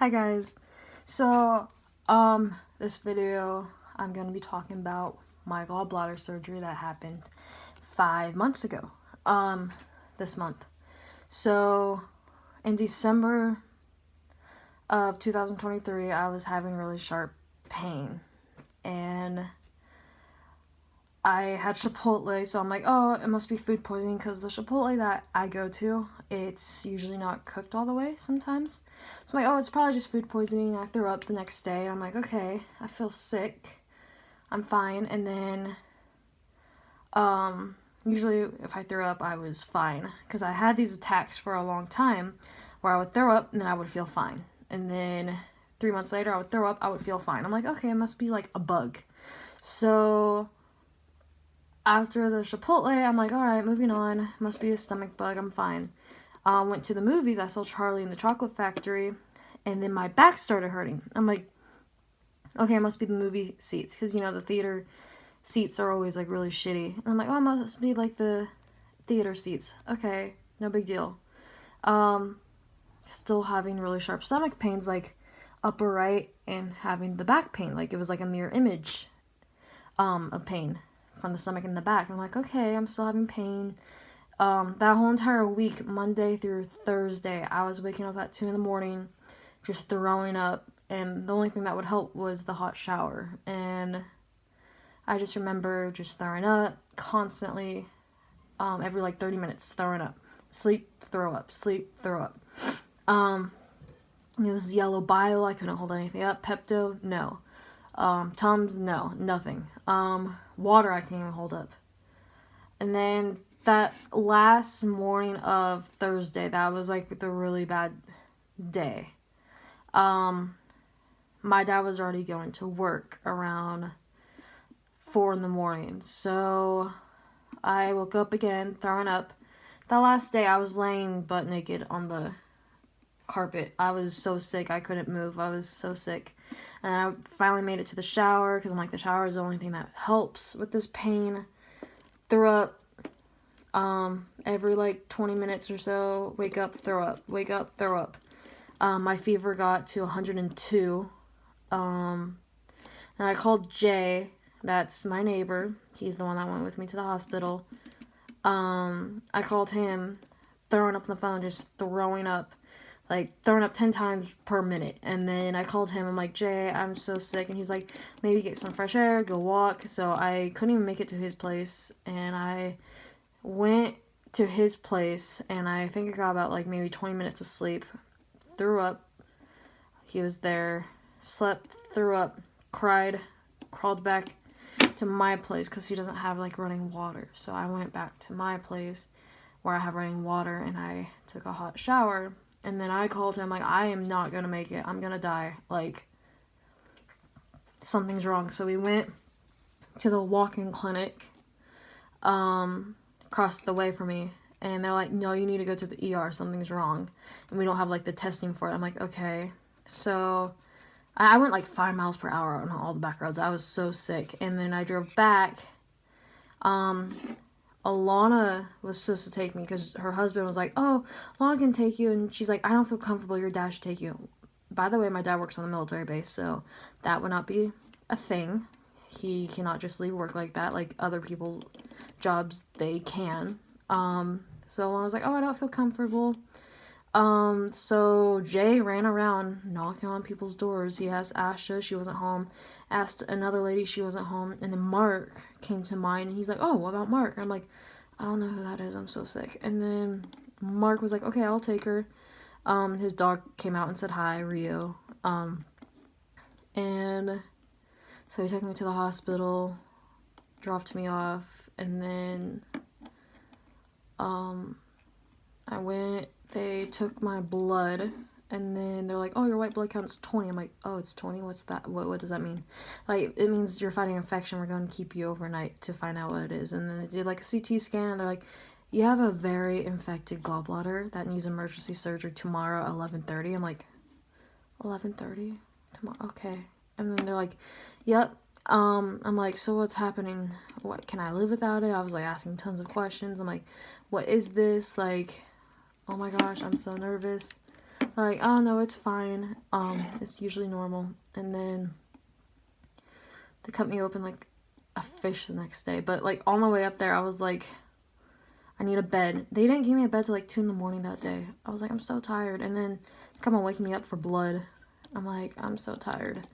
Hi guys. So, this video I'm going to be talking about my gallbladder surgery that happened 5 months ago. This month. So, in December of 2023, I was having really sharp pain and I had Chipotle, so I'm like, oh, it must be food poisoning because the Chipotle that I go to, it's usually not cooked all the way sometimes. So I'm like, oh, it's probably just food poisoning. I threw up the next day. I'm like, okay, I feel sick. I'm fine. And then, usually if I threw up, I was fine because I had these attacks for a long time where I would throw up and then I would feel fine. And then 3 months later, I would throw up, I would feel fine. I'm like, okay, it must be like a bug. So after the Chipotle, I'm like, alright, moving on. Must be a stomach bug, I'm fine. Went to the movies, I saw Charlie and the Chocolate Factory, and then my back started hurting. I'm like, okay, it must be the movie seats, because, you know, the theater seats are always, like, really shitty. And I'm like, oh, it must be, like, the theater seats. Okay, no big deal. Still having really sharp stomach pains, like, upper right, and having the back pain. Like, it was, like, a mirror image, of pain from the stomach and the back. I'm like, okay, I'm still having pain. That whole entire week, Monday through Thursday, I was waking up at 2 in the morning, just throwing up, and the only thing that would help was the hot shower. And I just remember just throwing up constantly, every like 30 minutes, throwing up. Sleep, throw up, sleep, throw up. It was yellow bile, I couldn't hold anything up. Pepto, no. Tums, no, nothing. Water I can't even hold up. And then that last morning of Thursday, that was like the really bad day. My dad was already going to work around 4 in the morning. So I woke up again, throwing up. That last day I was laying butt naked on the carpet. I was so sick, I couldn't move. I was so sick. And I finally made it to the shower because I'm like, the shower is the only thing that helps with this pain. Threw up every like 20 minutes or so. Wake up, throw up. Wake up, throw up. My fever got to 102. And I called Jay. That's my neighbor. He's the one that went with me to the hospital. I called him, throwing up on the phone, just throwing up. Like, throwing up 10 times per minute. And then I called him. I'm like, Jay, I'm so sick. And he's like, maybe get some fresh air, go walk. So I couldn't even make it to his place. And I went to his place. And I think I got about, like, maybe 20 minutes of sleep. Threw up. He was there. Slept, threw up, cried, crawled back to my place because he doesn't have, like, running water. So I went back to my place where I have running water. And I took a hot shower. And then I called him, like, I am not going to make it. I'm going to die. Like, something's wrong. So we went to the walk-in clinic across the way from me. And they're like, no, you need to go to the ER. Something's wrong. And we don't have, like, the testing for it. I'm like, okay. So I went, like, 5 miles per hour on all the back roads. I was so sick. And then I drove back. Alana was supposed to take me because her husband was like, oh, Alana can take you. And she's like, I don't feel comfortable. Your dad should take you. By the way, my dad works on the military base, so that would not be a thing. He cannot just leave work like that. Like other people's jobs, they can. So Alana was like, oh, I don't feel comfortable. So Jay ran around knocking on people's doors. He asked Asha, she wasn't home. Asked another lady, she wasn't home. And then Mark came to mind and he's like, oh, what about Mark? I'm like, I don't know who that is, I'm so sick. And then Mark was like, okay, I'll take her. His dog came out and said hi, Rio. And so he took me to the hospital, dropped me off, and then I went. They took my blood, and then they're like, oh, your white blood count's 20. I'm like, oh, it's 20? What's that? What does that mean? Like, it means you're fighting infection. We're going to keep you overnight to find out what it is. And then they did, like, a CT scan, and they're like, you have a very infected gallbladder that needs emergency surgery tomorrow at 11:30. I'm like, 11:30? Tomorrow? Okay. And then they're like, yep. I'm like, so what's happening? What, can I live without it? I was, like, asking tons of questions. I'm like, what is this? Like, oh my gosh, I'm so nervous. They're They're like, oh no, it's fine. It's usually normal. And then they cut me open like a fish the next day. But like on my way up there, I was like, I need a bed. They didn't give me a bed till like 2 in the morning that day. I was like, I'm so tired. And then they come on waking me up for blood. I'm like, I'm so tired.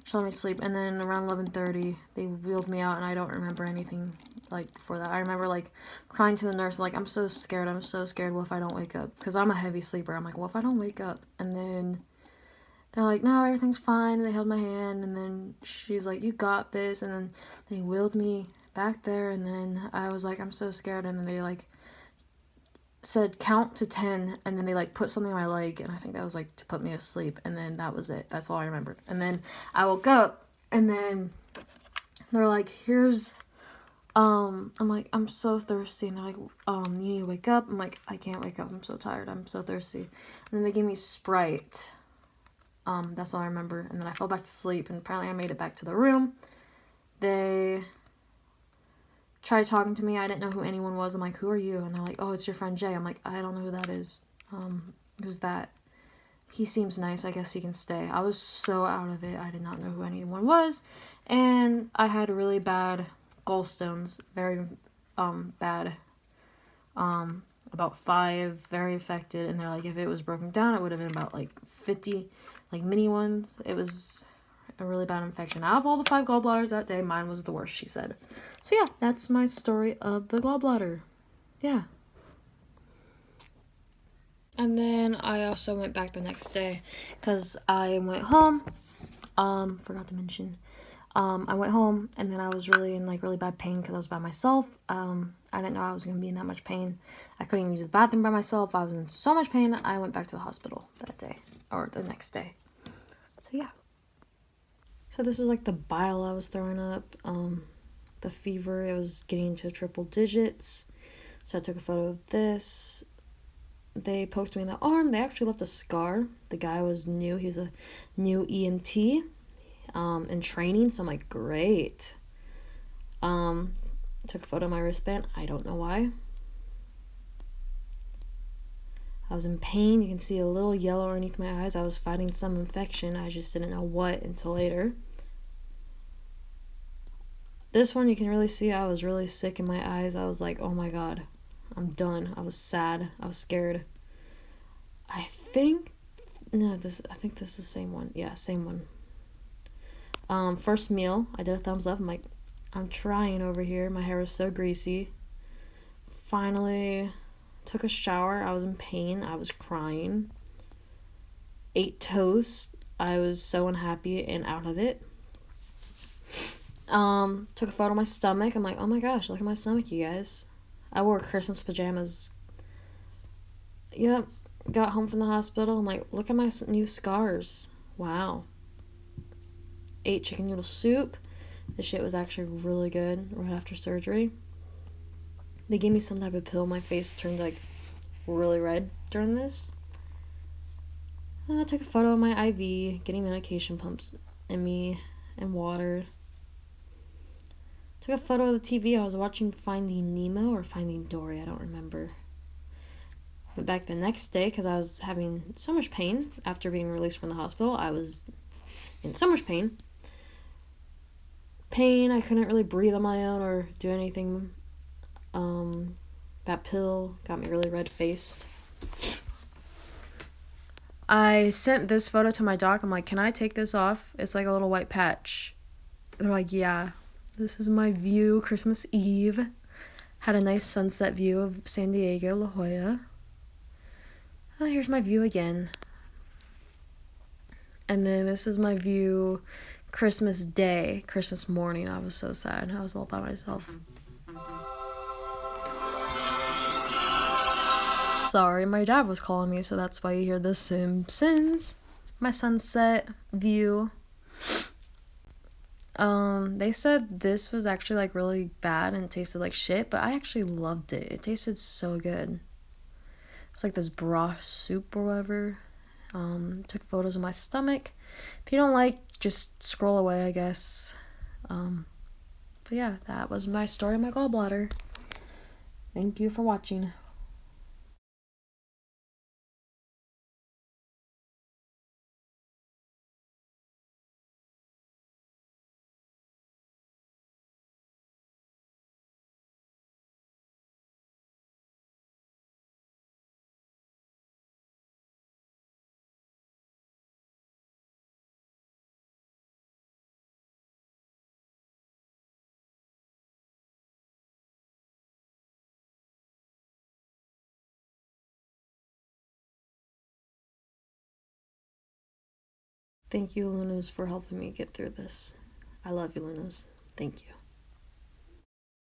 Just let me sleep. And then around 11:30, they wheeled me out, and I don't remember anything like before that. I remember like crying to the nurse, like, I'm so scared. I'm so scared. What if I don't wake up? Because I'm a heavy sleeper. I'm like, what if I don't wake up? And then they're like, no, everything's fine. And they held my hand, and then she's like, you got this. And then they wheeled me back there, and then I was like, I'm so scared. And then they like said count to 10, and then they like put something on my leg, and I think that was like to put me to sleep, and then that was it. That's all I remembered. And then I woke up, and then they're like, here's I'm like, I'm so thirsty, and they're like, you need to wake up. I'm like, I can't wake up, I'm so tired, I'm so thirsty. And then they gave me Sprite. That's all I remember. And then I fell back to sleep, and apparently I made it back to the room. They tried talking to me. I didn't know who anyone was. I'm like, who are you? And they're like, oh, it's your friend Jay. I'm like, I don't know who that is. Who's that? He seems nice. I guess he can stay. I was so out of it. I did not know who anyone was. And I had really bad gallstones. Very bad. About 5. Very affected. And they're like, if it was broken down, it would have been about like 50 like mini ones. It was a really bad infection. Out of all the 5 gallbladders that day, mine was the worst, she said. So yeah, that's my story of the gallbladder. Yeah. And then I also went back the next day because I went home. Forgot to mention. I went home, and then I was really in like really bad pain because I was by myself. I didn't know I was going to be in that much pain. I couldn't even use the bathroom by myself. I was in so much pain. I went back to the hospital that day, or the next day. So yeah. So this was like the bile I was throwing up. The fever, it was getting into triple digits. So I took a photo of this. They poked me in the arm. They actually left a scar. The guy was new. He was a new EMT in training. So I'm like, great. Took a photo of my wristband. I don't know why. I was in pain. You can see a little yellow underneath my eyes. I was fighting some infection. I just didn't know what until later. This one, you can really see I was really sick in my eyes. I was like, oh my god, I'm done. I was sad. I was scared. I think this is the same one. Yeah, same one. First meal, I did a thumbs up. I'm like, I'm trying over here. My hair was so greasy. Finally took a shower. I was in pain. I was crying. Ate toast. I was so unhappy and out of it. Took a photo of my stomach. I'm like, oh my gosh, look at my stomach, you guys. I wore Christmas pajamas. Yep. Got home from the hospital. I'm like, look at my new scars. Wow. Ate chicken noodle soup. This shit was actually really good right after surgery. They gave me some type of pill. My face turned like really red during this. I took a photo of my IV, getting medication pumps in me and water. Took a photo of the TV. I was watching Finding Nemo or Finding Dory. I don't remember. Went back the next day because I was having so much pain after being released from the hospital. I was in so much pain. I couldn't really breathe on my own or do anything. That pill got me really red-faced. I sent this photo to my doc. I'm like, can I take this off? It's like a little white patch. They're like, yeah. This is my view Christmas Eve. Had a nice sunset view of San Diego, La Jolla. Oh, here's my view again. And then this is my view Christmas Day, Christmas morning. I was so sad. I was all by myself. Sorry, my dad was calling me, so that's why you hear The Simpsons. My sunset view. They said this was actually like really bad and it tasted like shit, but I actually loved it. It tasted so good. It's like this broth soup or whatever. Took photos of my stomach. If you don't like, just scroll away, I guess. But yeah, that was my story of my gallbladder. Thank you for watching. Thank you, Lunas, for helping me get through this. I love you, Lunas. Thank you.